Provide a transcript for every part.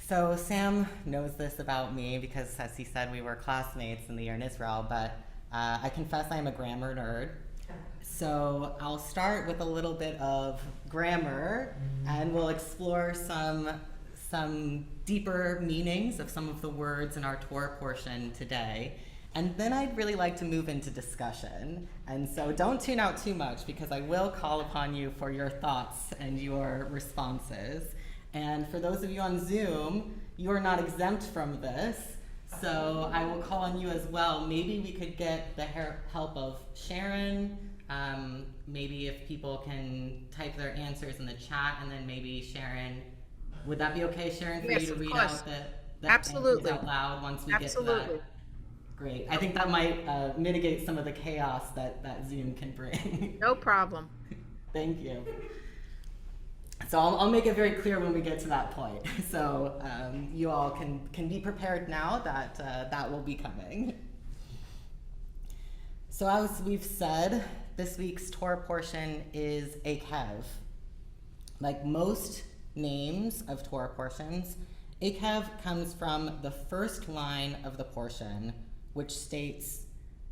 So Sam knows this about me because, as he said, we were classmates in the year in Israel, but I confess I'm a grammar nerd. So I'll start with a little bit of grammar, and we'll explore some deeper meanings of some of the words in our Torah portion today. And then I'd really like to move into discussion. And so don't tune out too much, because I will call upon you for your thoughts and your responses. And for those of you on Zoom, you are not exempt from this. So I will call on you as well. Maybe we could get the help of Sharon. Maybe if people can type their answers in the chat, and then maybe Sharon, would that be okay, Sharon, for Yes, you to of read course. out the Absolutely. answers out loud once we Absolutely. get to that? Great. I think that might mitigate some of the chaos that Zoom can bring. No problem. Thank you. So I'll make it very clear when we get to that point. So you all can be prepared now that that will be coming. So as we've said, this week's Torah portion is Akev. Like most names of Torah portions, Akev comes from the first line of the portion, which states,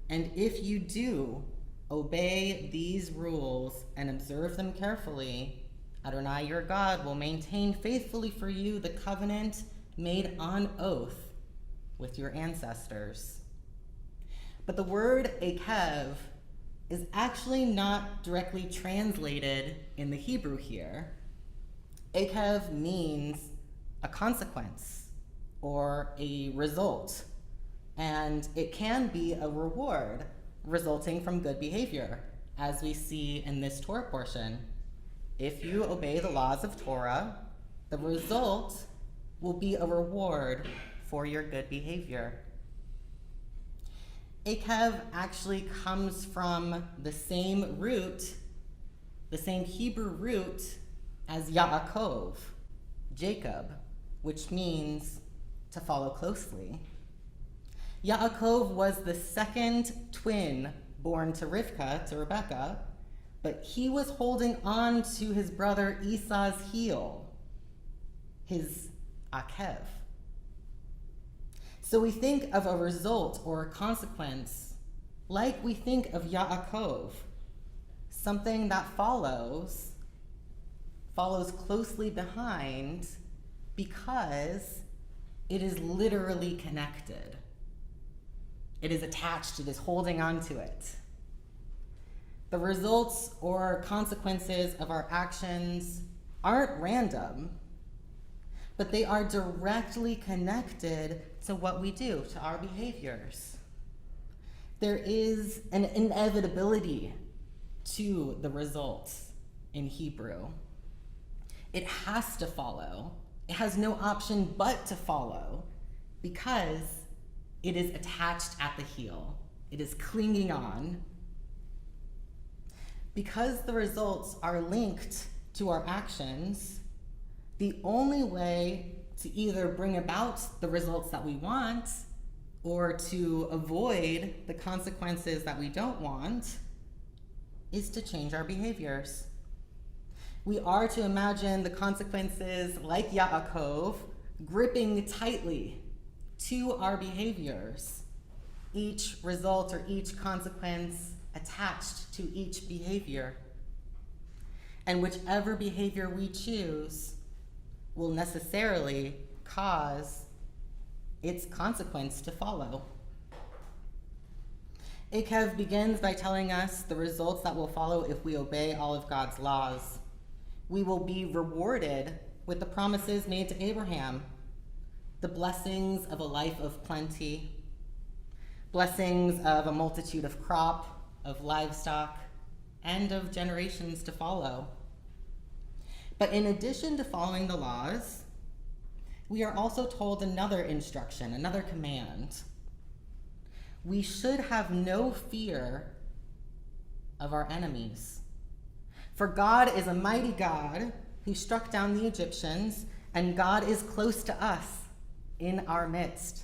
"And if you do obey these rules and observe them carefully, Adonai your God will maintain faithfully for you the covenant made on oath with your ancestors." But the word Akev is actually not directly translated in the Hebrew here. Akev means a consequence or a result, and it can be a reward resulting from good behavior, as we see in this Torah portion. If you obey the laws of Torah, the result will be a reward for your good behavior. Akev actually comes from the same root, the same Hebrew root as Yaakov, Jacob, which means to follow closely. Yaakov was the second twin born to Rivka, to Rebekah, but he was holding on to his brother Esau's heel, his Akev. So we think of a result or a consequence like we think of Yaakov, something that follows closely behind because it is literally connected. It is attached, it is holding on to it. The results or consequences of our actions aren't random, but they are directly connected to what we do, to our behaviors. There is an inevitability to the results in Hebrew. It has to follow. It has no option but to follow, because it is attached at the heel. It is clinging on. Because the results are linked to our actions, the only way to either bring about the results that we want or to avoid the consequences that we don't want is to change our behaviors. We are to imagine the consequences, like Yaakov, gripping tightly to our behaviors, each result or each consequence attached to each behavior. And whichever behavior we choose will necessarily cause its consequence to follow. Akev begins by telling us the results that will follow if we obey all of God's laws. We will be rewarded with the promises made to Abraham, the blessings of a life of plenty, blessings of a multitude of crop, of livestock, and of generations to follow. But in addition to following the laws, we are also told another instruction, another command. We should have no fear of our enemies. For God is a mighty God who struck down the Egyptians, and God is close to us in our midst.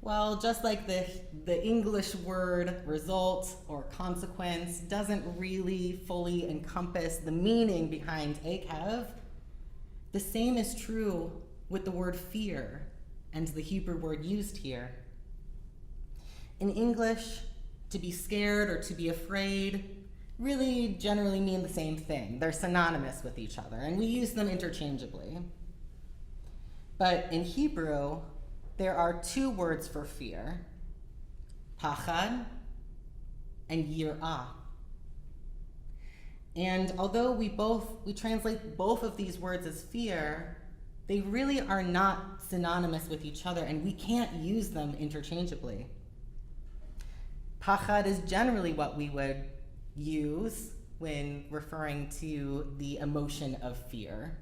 Well, just like the English word result or consequence doesn't really fully encompass the meaning behind Akev, The same is true with the word fear and the Hebrew word used here. In English, to be scared or to be afraid really generally mean the same thing. They're synonymous with each other, and we use them interchangeably. But in Hebrew, there are two words for fear, pachad and yirah. And although we translate both of these words as fear, they really are not synonymous with each other, and we can't use them interchangeably. Pachad is generally what we would use when referring to the emotion of fear.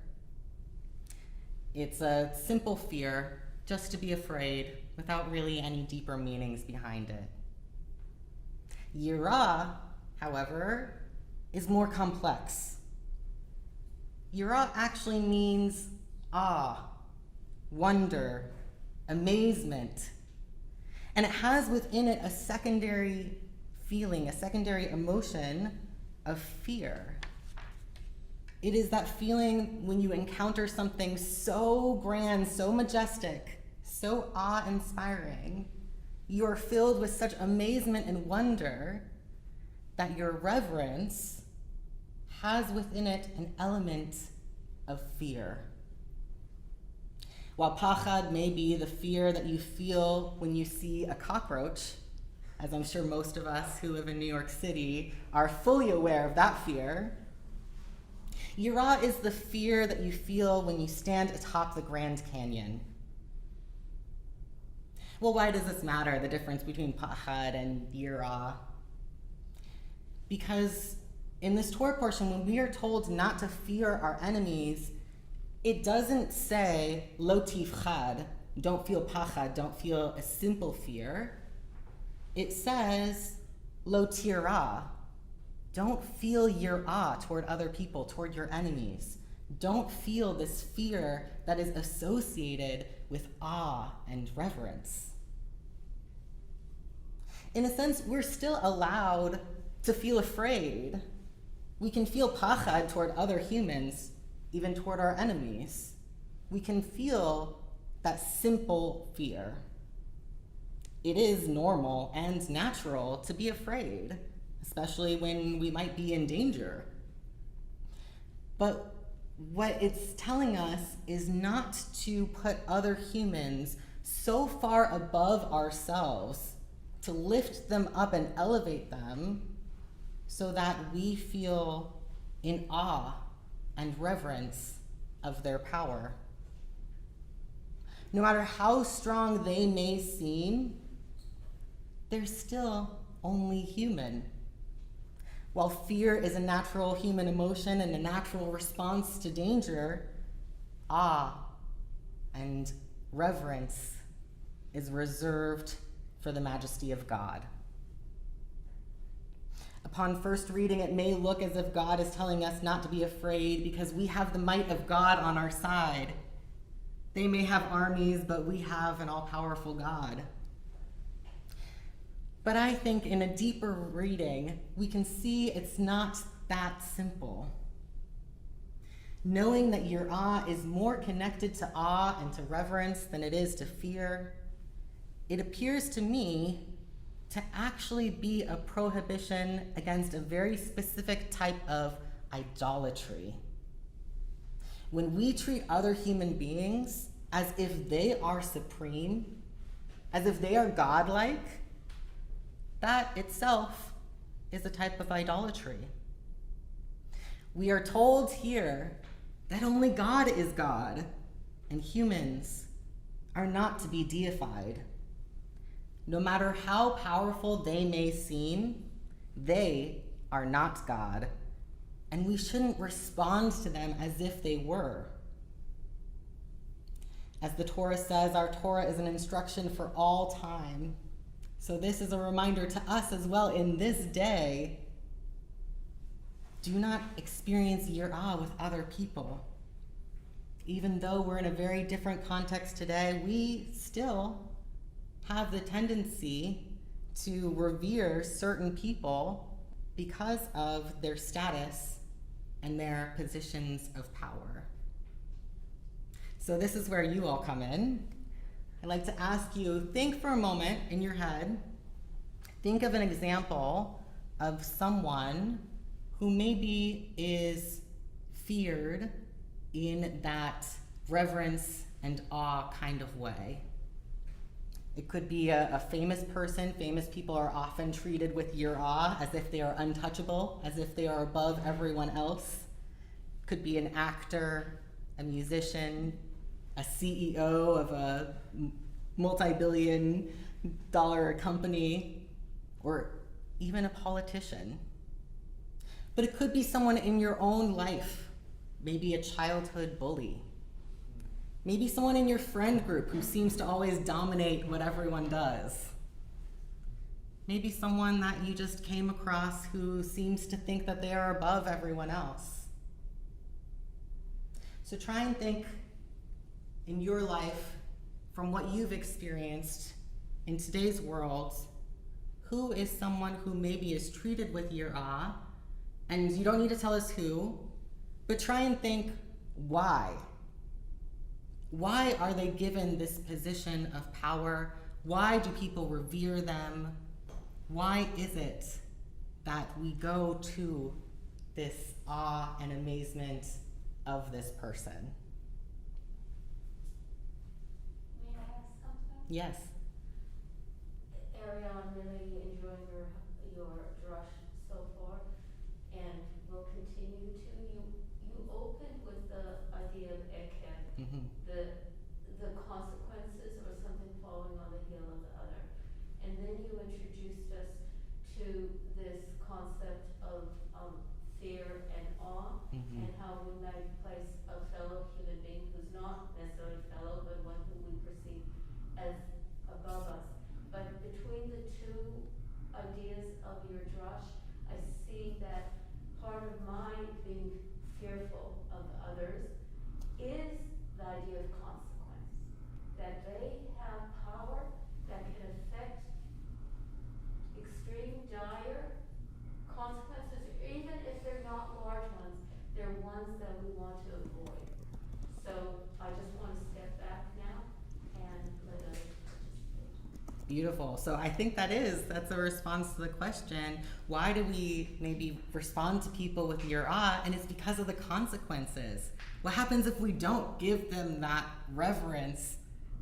It's a simple fear, just to be afraid, without really any deeper meanings behind it. Yirah, however, is more complex. Yirah actually means awe, wonder, amazement, and it has within it a secondary feeling, a secondary emotion of fear. It is that feeling when you encounter something so grand, so majestic, so awe-inspiring, you are filled with such amazement and wonder that your reverence has within it an element of fear. While pachad may be the fear that you feel when you see a cockroach, as I'm sure most of us who live in New York City are fully aware of that fear, yirah is the fear that you feel when you stand atop the Grand Canyon. Well, why does this matter, the difference between pachad and yirah? Because in this Torah portion, when we are told not to fear our enemies, it doesn't say lo tifchad, don't feel pachad, don't feel a simple fear. It says lo tirah, don't feel yirah toward other people, toward your enemies. Don't feel this fear that is associated with awe and reverence. In a sense, we're still allowed to feel afraid. We can feel pachad toward other humans, even toward our enemies. We can feel that simple fear. It is normal and natural to be afraid, especially when we might be in danger. But what it's telling us is not to put other humans so far above ourselves, to lift them up and elevate them so that we feel in awe and reverence of their power. No matter how strong they may seem, they're still only human. While fear is a natural human emotion and a natural response to danger, awe and reverence is reserved for the majesty of God. Upon first reading, it may look as if God is telling us not to be afraid because we have the might of God on our side. They may have armies, but we have an all-powerful God. But I think in a deeper reading, we can see it's not that simple. Knowing that yirah is more connected to awe and to reverence than it is to fear, it appears to me to actually be a prohibition against a very specific type of idolatry. When we treat other human beings as if they are supreme, as if they are godlike, that itself is a type of idolatry. We are told here that only God is God, and humans are not to be deified. No matter how powerful they may seem, they are not God, and we shouldn't respond to them as if they were. As the Torah says, our Torah is an instruction for all time. So this is a reminder to us as well in this day. Do not experience yirah with other people. Even though we're in a very different context today, we still have the tendency to revere certain people because of their status and their positions of power. So this is where you all come in. I'd like to ask you, think for a moment in your head, think of an example of someone who maybe is feared in that reverence and awe kind of way. It could be a famous person. Famous people are often treated with your awe, as if they are untouchable, as if they are above everyone else. Could be an actor, a musician, a CEO of a multi-billion dollar company, or even a politician. But it could be someone in your own life, maybe a childhood bully. Maybe someone in your friend group who seems to always dominate what everyone does. Maybe someone that you just came across who seems to think that they are above everyone else. So try and think in your life, from what you've experienced in today's world, who is someone who maybe is treated with your awe, and you don't need to tell us who, but try and think why. Why are they given this position of power? Why do people revere them? Why is it that we go to this awe and amazement of this person? May I ask something? Yes. Ariel, I'm really enjoying your drush so far, and will continue to. You opened with the idea of ekev, Mm-hmm. the consequences or something falling on the heel of the other, and then you introduced us to this concept of fear and awe, Mm-hmm. and how we might place a fellow human being who's not necessarily fellow, but one who we perceive as above us. But between the two ideas of your drush, I see that part of my being fearful of others is the idea of consequence. That they have power that can affect extreme, dire consequences, even if they're not large ones, they're ones that we want to avoid. So I just want to step back now and let others participate. Beautiful. So I think that's a response to the question, why do we maybe respond to people with your awe? And it's because of the consequences. What happens if we don't give them that reverence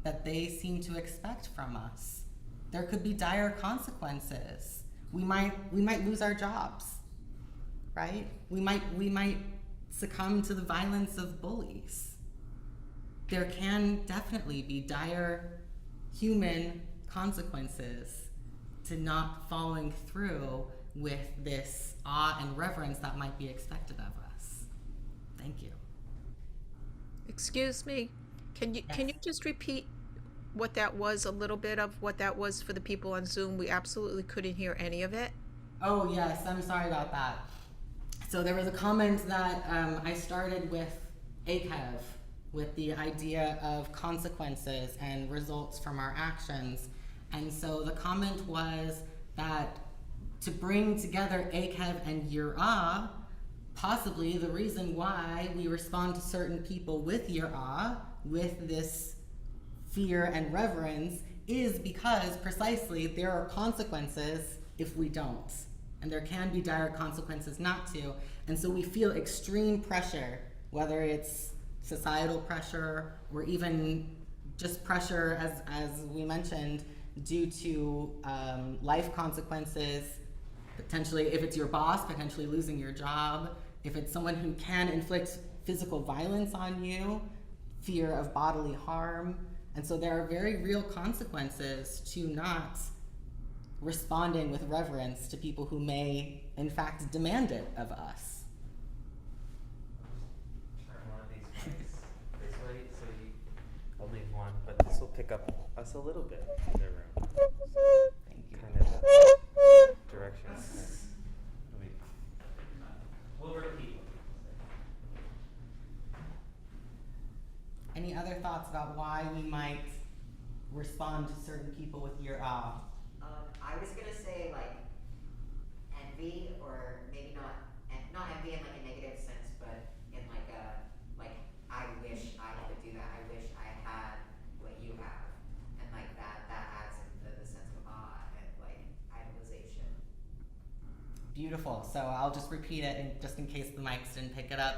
that they seem to expect from us? There could be dire consequences. We might lose our jobs, right? We might succumb to the violence of bullies. There can definitely be dire human consequences to not following through with this awe and reverence that might be expected of us. Thank you. Excuse me, can you Yes. just repeat what that was, a little bit of what that was for the people on Zoom? We absolutely couldn't hear any of it. Oh yes, I'm sorry about that. So there was a comment that I started with ACAV, with the idea of consequences and results from our actions. And so the comment was that to bring together ACAV and Yirah, possibly the reason why we respond to certain people with Yirah, with this fear and reverence, is because precisely there are consequences if we don't. And there can be dire consequences not to. And so we feel extreme pressure, whether it's societal pressure or even just pressure, as we mentioned, due to life consequences, potentially if it's your boss, potentially losing your job, if it's someone who can inflict physical violence on you, fear of bodily harm. And so there are very real consequences to not responding with reverence to people who may, in fact, demand it of us. Turn one of these mics this way, so I'll leave one, but this will pick up us a little bit in the room. Thank you. Kind of direction. We'll repeat. Any other thoughts about why we might respond to certain people with your awe? I was gonna say like envy, or maybe not envy in like a negative sense, but in like a I wish I could do that. I wish Beautiful. So I'll just repeat it just in case the mics didn't pick it up.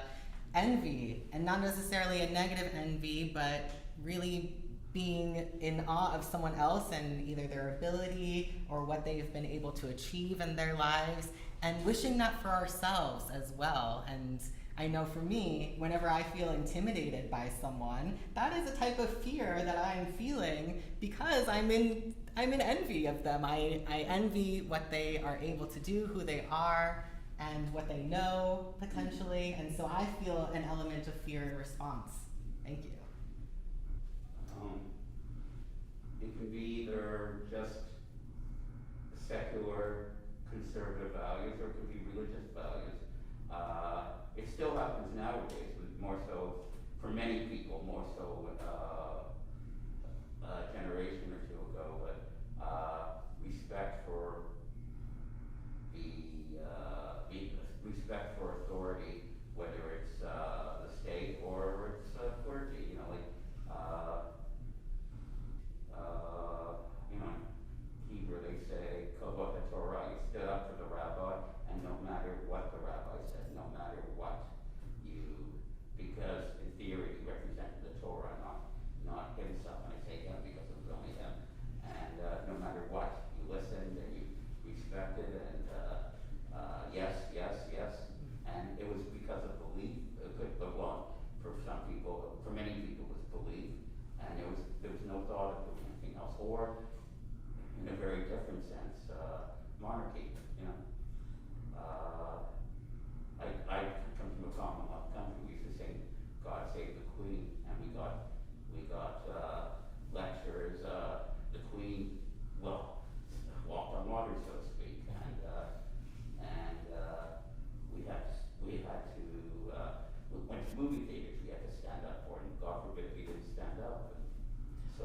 Envy, and not necessarily a negative envy, but really being in awe of someone else and either their ability or what they've been able to achieve in their lives, and wishing that for ourselves as well. And I know for me, whenever I feel intimidated by someone, that is a type of fear that I am feeling because I'm in envy of them. I envy what they are able to do, who they are, and what they know potentially. And so I feel an element of fear in response. Thank you. It can be either just secular conservative values, or it could be religious values. It still happens nowadays, more so for many people, more so a generation or two ago, but respect for respect for authority, whether it's the state or it's clergy. Hebrew they say, Kavod Torah, you stood up for the rabbi, and no matter what the rabbi said, no matter what because in theory he represented the Torah, not himself, and I say him because it was only him, and no matter what, you listened and you respected, and yes, and it was because of belief, for some people, for many people it was belief, and there was no thought of doing anything else, or in a very different sense, monarchy. I come from a Commonwealth country. We used to sing "God Save the Queen," and we got lectures. The Queen, walked on water, so to speak, and we had to we went to movie theaters. We had to stand up for it, and God forbid we didn't stand up. And so.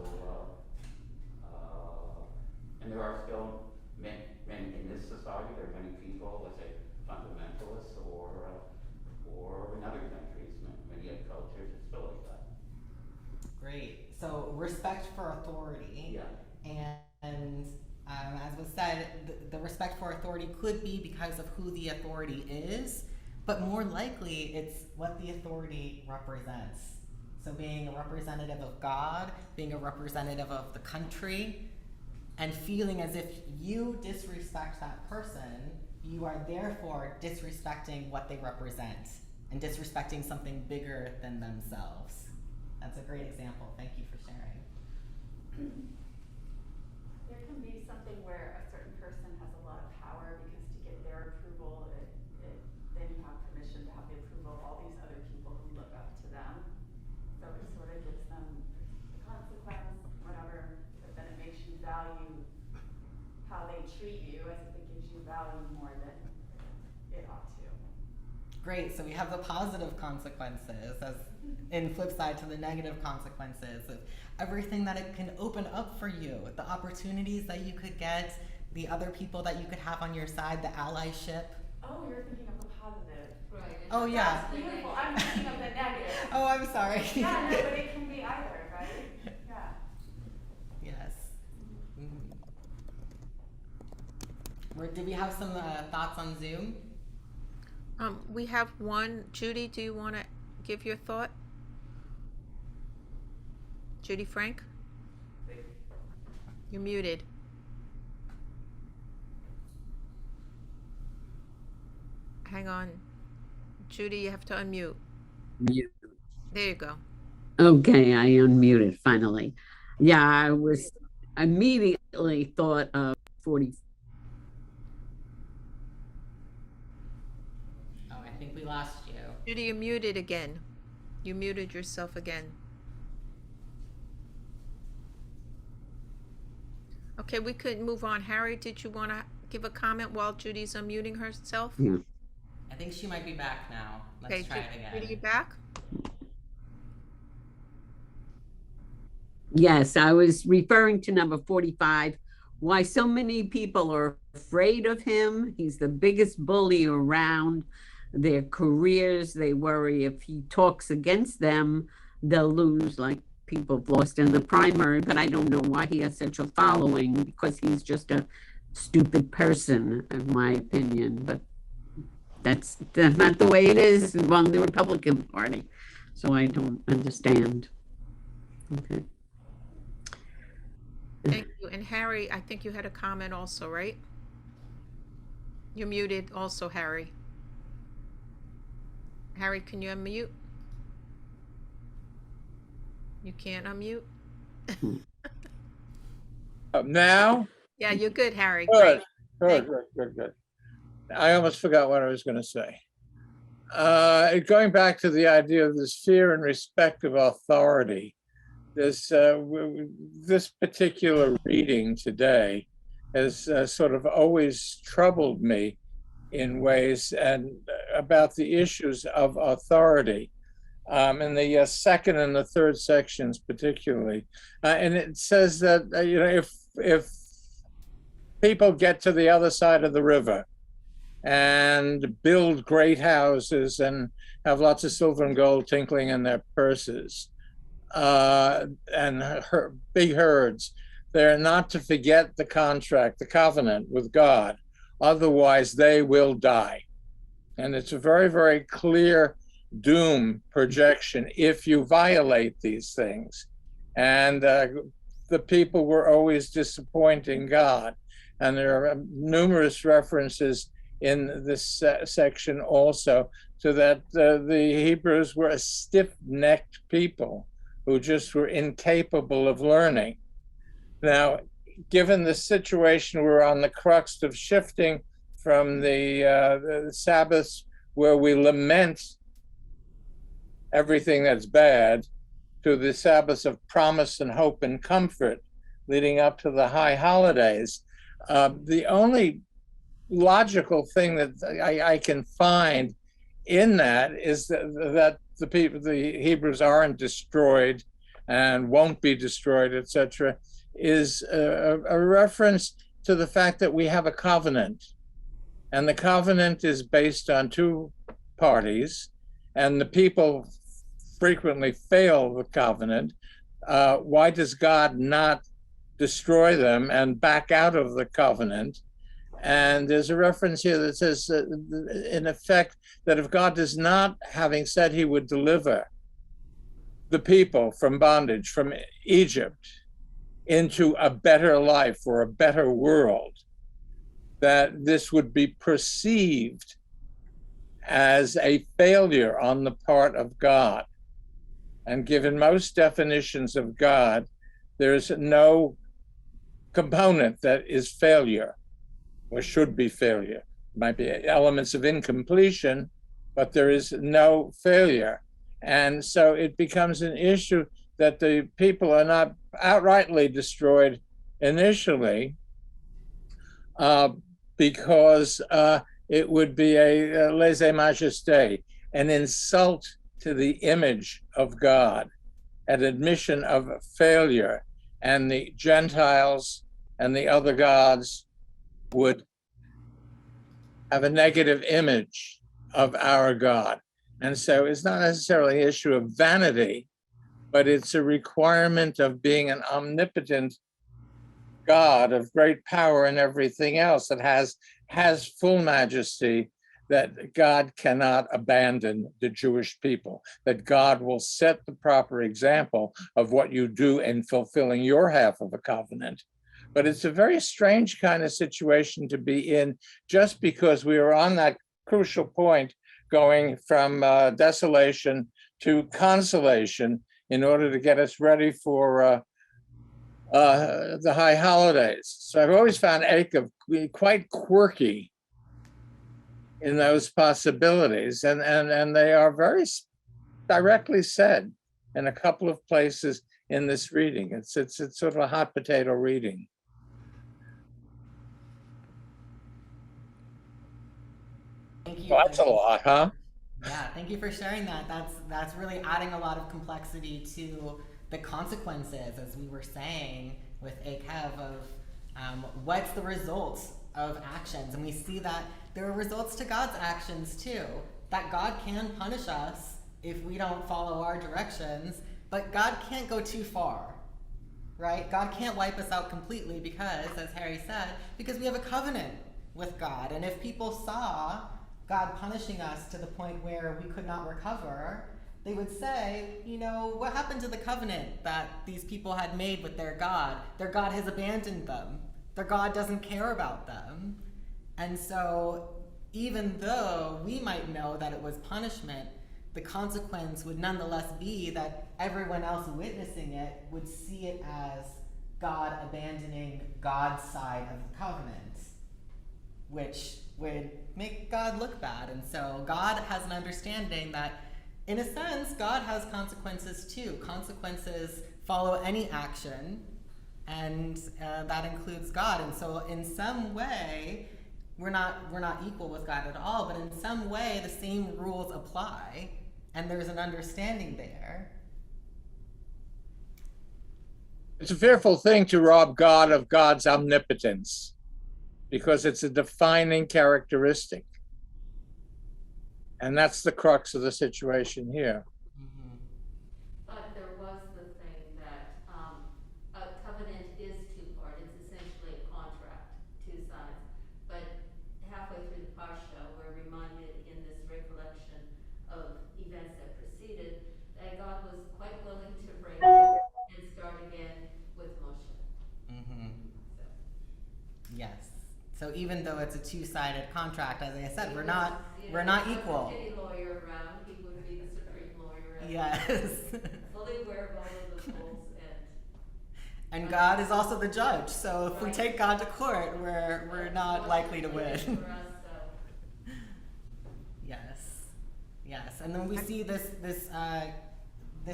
And there are still many in this society. There are many people, let's say, fundamentalists, or in other countries, many other cultures, it's still like that. Great. So respect for authority. Yeah. And as was said, the respect for authority could be because of who the authority is, but more likely it's what the authority represents. So being a representative of God, being a representative of the country, and feeling as if you disrespect that person, you are therefore disrespecting what they represent and disrespecting something bigger than themselves. That's a great example. Thank you for sharing. There can be something where a certain person has a lot of power because to get their approval, then you have permission to have the approval of all these other people who look up to them. So it sort of gives them the consequence, whatever, but then it makes you value how they treat you as if it gives you value more than it ought to. Great, so we have the positive consequences as in flip side to the negative consequences of everything that it can open up for you, the opportunities that you could get, the other people that you could have on your side, the allyship. Oh, you're thinking of the positive. Right. and Oh, yeah. that's the Beautiful, negative. I'm thinking of the negative. Oh, I'm sorry. Yeah, no, but it can be either, right? Yeah. Yes. Did we have some thoughts on Zoom? We have one. Judy, do you want to give your thought? Judy Frank, you're muted. Hang on. Judy, you have to unmute. Mute. There you go. Okay, I unmuted finally. Yeah, I was immediately thought of 40. Oh, I think we lost you. Judy, you're muted again. You muted yourself again. Okay, we could move on. Harry, did you want to give a comment while Judy's unmuting herself? Yeah. I think she might be back now. Let's Okay, try it again. Judy, you back? Yes, I was referring to number 45. Why so many people are afraid of him. He's the biggest bully around. Their careers, they worry if he talks against them, they'll lose, like people have lost in the primary. But I don't know why he has such a following, because he's just a stupid person, in my opinion, but that's not the way it is among the Republican Party. So I don't understand. Okay. Thank you. And Harry, I think you had a comment also, right? You're muted also, Harry. Harry, can you unmute? You can't unmute? Now? Yeah, you're good, Harry. Good, Great. good. I almost forgot what I was going to say. Going back to the idea of this fear and respect of authority, this particular reading today has sort of always troubled me in ways and about the issues of authority. In the second and the third sections particularly. And it says that, if people get to the other side of the river and build great houses and have lots of silver and gold tinkling in their purses, and big herds, they're not to forget the contract, the covenant with God, otherwise they will die. And it's a very, very clear doom projection if you violate these things. And the people were always disappointing God. And there are numerous references in this section also to that the Hebrews were a stiff-necked people who just were incapable of learning. Now, given the situation, we're on the crux of shifting from the Sabbaths where we lament everything that's bad to the Sabbaths of promise and hope and comfort leading up to the high holidays. The only logical thing that I can find in that is that the Hebrews aren't destroyed and won't be destroyed, etc., is a reference to the fact that we have a covenant. And the covenant is based on two parties, and the people frequently fail the covenant. Why does God not destroy them and back out of the covenant? And there's a reference here that says, in effect, that if God does not, having said he would deliver the people from bondage, from Egypt, into a better life or a better world, that this would be perceived as a failure on the part of God. And given most definitions of God, there's no component that is failure or should be failure. It might be elements of incompletion, but there is no failure. And so it becomes an issue that the people are not outrightly destroyed initially, because it would be a lèse-majesté, an insult to the image of God, an admission of failure, and the Gentiles and the other gods would have a negative image of our God. And so it's not necessarily an issue of vanity, but it's a requirement of being an omnipotent God of great power and everything else that has full majesty, that God cannot abandon the Jewish people, that God will set the proper example of what you do in fulfilling your half of a covenant. But it's a very strange kind of situation to be in, just because we are on that crucial point going from desolation to consolation in order to get us ready for the high holidays. So I've always found Akev quite quirky in those possibilities, and they are very directly said in a couple of places in this reading. It's sort of a hot potato reading. Thank you. Well, that's a lot, huh? Yeah, thank you for sharing that. That's really adding a lot of complexity to the consequences, as we were saying with Akev, of what's the result of actions. And we see that there are results to God's actions too, that God can punish us if we don't follow our directions, but God can't go too far. right? God can't wipe us out completely because, as Harry said, because we have a covenant with God. And if people saw God punishing us to the point where we could not recover, they would say, you know, what happened to the covenant that these people had made with their God? Their God has abandoned them. Their God doesn't care about them. And so even though we might know that it was punishment, the consequence would nonetheless be that everyone else witnessing it would see it as God abandoning God's side of the covenant, which would make God look bad. And so God has an understanding that, in a sense, God has consequences too. Consequences follow any action, and that includes God. And so in some way, we're not equal with God at all, but in some way the same rules apply, and there's an understanding there. It's a fearful thing to rob God of God's omnipotence, because it's a defining characteristic. And that's the crux of the situation here. Mm-hmm. But there was the thing that a covenant is two-part. It's essentially a contract, two sides. But halfway through the Parsha, we're reminded in this recollection of events that preceded that God was quite willing to break it and start again with Moshe. Mm-hmm. So, Yes. So even though it's a two-sided contract, as I said, he we're was, not you we're know, not if equal. there was a kitty lawyer around, he would be the supreme lawyer. And Yes. fully aware of all of the rules And God is also the judge. So if we Right. take God to court, we're not likely to win. For us, so. Yes. Yes. And then we see this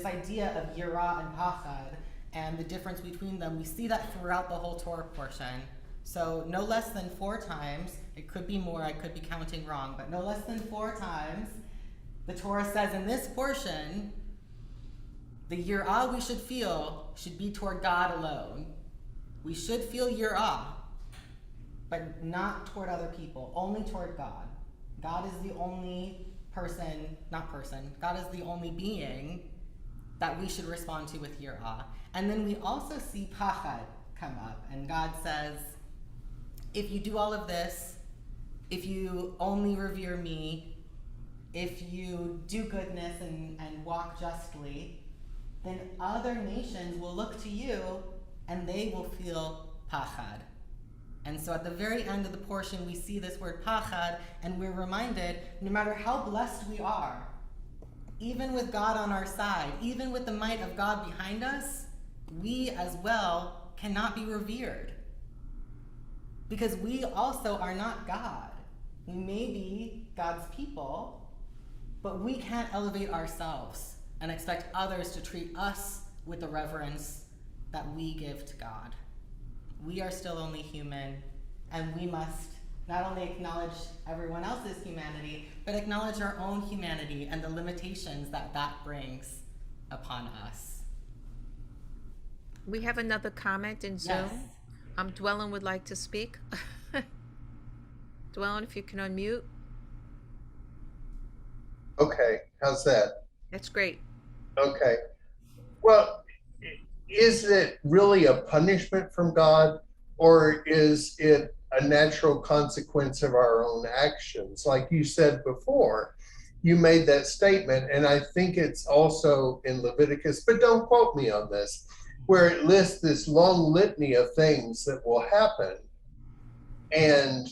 idea of yira and pachad and the difference between them. We see that throughout the whole Torah portion. So no less than 4 times, it could be more, I could be counting wrong, but no less than 4 times, the Torah says in this portion, the yirah we should feel should be toward God alone. We should feel yirah, but not toward other people, only toward God. God is the only God is the only being that we should respond to with yirah. And then we also see pachad come up, and God says, if you do all of this, if you only revere me, if you do goodness and walk justly, then other nations will look to you and they will feel pachad. And so at the very end of the portion, we see this word pachad, and we're reminded, no matter how blessed we are, even with God on our side, even with the might of God behind us, we as well cannot be revered. Because we also are not God. We may be God's people, but we can't elevate ourselves and expect others to treat us with the reverence that we give to God. We are still only human, and we must not only acknowledge everyone else's humanity, but acknowledge our own humanity and the limitations that brings upon us. We have another comment in Zoom. Yes. Dwellin would like to speak. Dwellin, if you can unmute. Okay, how's that? That's great. Okay. Well, is it really a punishment from God, or is it a natural consequence of our own actions? Like you said before, you made that statement, and I think it's also in Leviticus, but don't quote me on this, where it lists this long litany of things that will happen. And,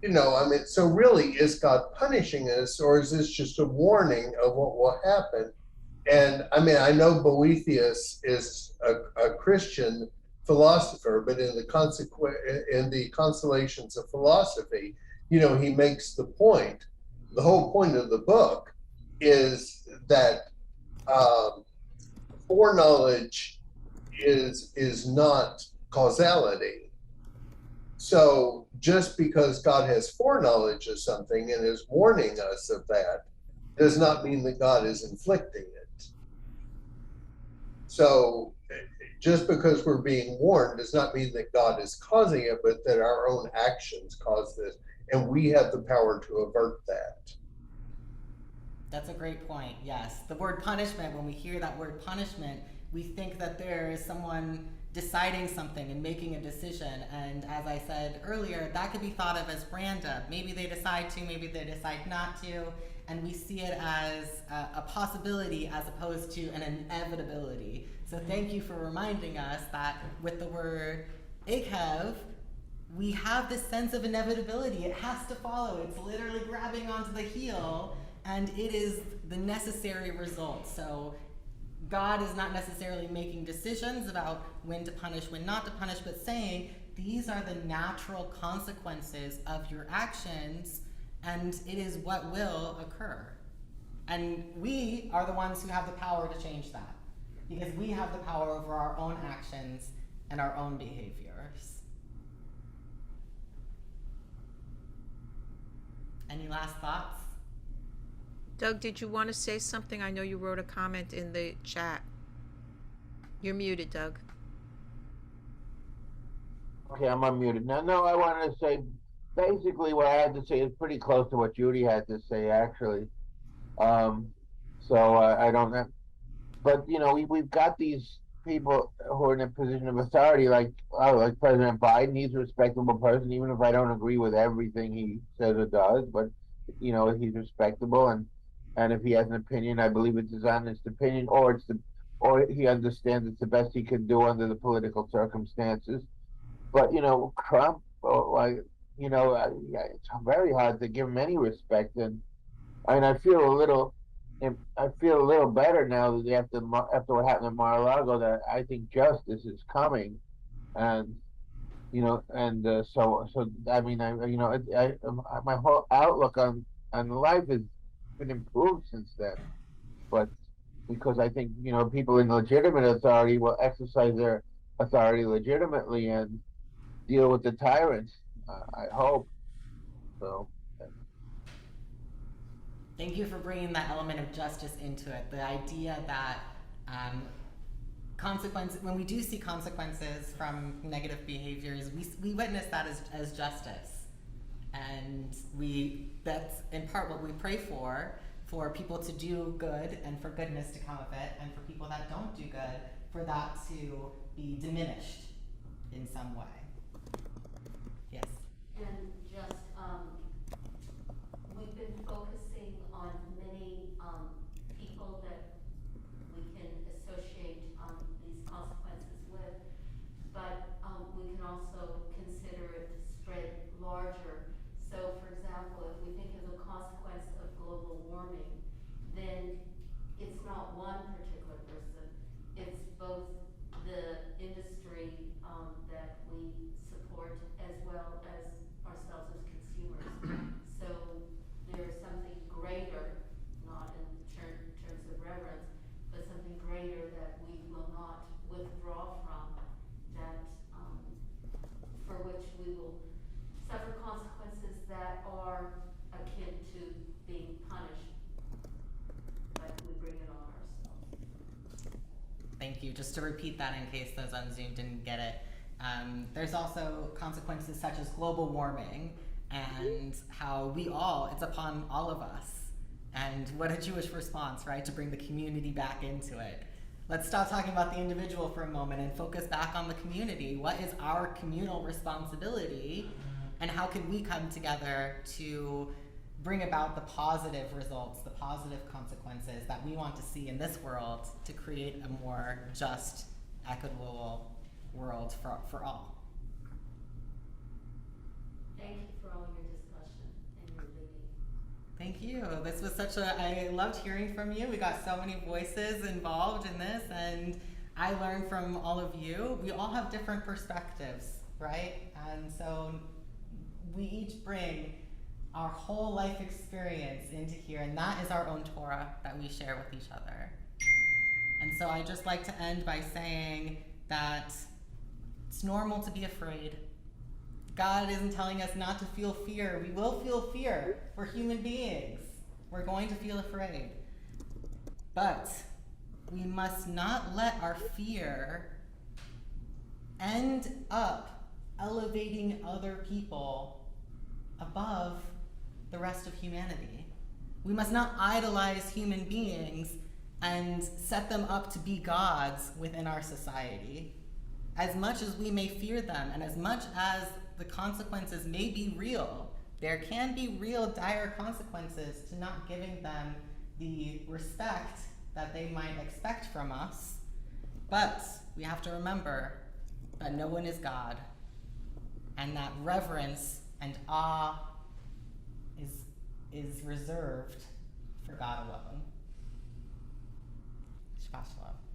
you know, I mean, so really, is God punishing us, or is this just a warning of what will happen? And I mean, I know Boethius is a Christian philosopher, but in the Consolations of Philosophy, you know, he makes the point. The whole point of the book is that foreknowledge is not causality. So just because God has foreknowledge of something and is warning us of that does not mean that God is inflicting it. So just because we're being warned does not mean that God is causing it, but that our own actions cause this, and we have the power to avert that. That's a great point, yes. The word punishment, when we hear that word punishment, we think that there is someone deciding something and making a decision. And as I said earlier, that could be thought of as random. Maybe they decide to, maybe they decide not to. And we see it as a possibility as opposed to an inevitability. So thank you for reminding us that with the word Akev, we have this sense of inevitability. It has to follow. It's literally grabbing onto the heel, and it is the necessary result. So God is not necessarily making decisions about when to punish, when not to punish, but saying these are the natural consequences of your actions, and it is what will occur. And we are the ones who have the power to change that, because we have the power over our own actions and our own behaviors. Any last thoughts? Doug, did you want to say something? I know you wrote a comment in the chat. You're muted, Doug. Okay, I'm unmuted. No, I wanted to say, basically what I had to say is pretty close to what Judy had to say, actually. So I don't have, but we've got these people who are in a position of authority, like President Biden. He's a respectable person, even if I don't agree with everything he says or does, but he's respectable, and if he has an opinion, I believe it's his honest opinion, or he understands it's the best he can do under the political circumstances. But Trump, it's very hard to give him any respect, and I feel a little better now that after what happened in Mar-a-Lago, that I think justice is coming, and so I mean, my whole outlook on life has been improved since then. But because I think people in legitimate authority will exercise their authority legitimately and deal with the tyrants. I hope so. Thank you for bringing that element of justice into it. The idea that consequences, when we do see consequences from negative behaviors, we witness that as justice. And that's in part what we pray for people to do good and for goodness to come of it, and for people that don't do good, for that to be diminished in some way. Yes? And just, we've been focusing on many people that we can associate these consequences with, but we can also consider it spread larger. So for example, if we think of the consequence of global warming, then it's not one particular person, it's both the industry that we support as well as ourselves as consumers. So there's something greater, not in terms of reverence, but something greater that we will not withdraw from, that for which we will suffer consequences that are akin to being punished, but we bring it on ourselves. Thank you. Just to repeat that in case those on Zoom didn't get it. There's also consequences such as global warming, and how it's upon all of us. And what a Jewish response, right? To bring the community back into it. Let's stop talking about the individual for a moment and focus back on the community. What is our communal responsibility, and how can we come together to bring about the positive results, the positive consequences that we want to see in this world to create a more just, equitable world for all? Thank you for all your discussion and your leading. Thank you. This was I loved hearing from you. We got so many voices involved in this, and I learned from all of you. We all have different perspectives, right? And so we each bring our whole life experience into here, and that is our own Torah that we share with each other. And so I just like to end by saying that it's normal to be afraid. God isn't telling us not to feel fear. We will feel fear. We're human beings. We're going to feel afraid. But we must not let our fear end up elevating other people above the rest of humanity. We must not idolize human beings and set them up to be gods within our society. As much as we may fear them, and as much as the consequences may be real, there can be real dire consequences to not giving them the respect that they might expect from us. But we have to remember that no one is God, and that reverence and awe is reserved for God alone. Shabbat shalom.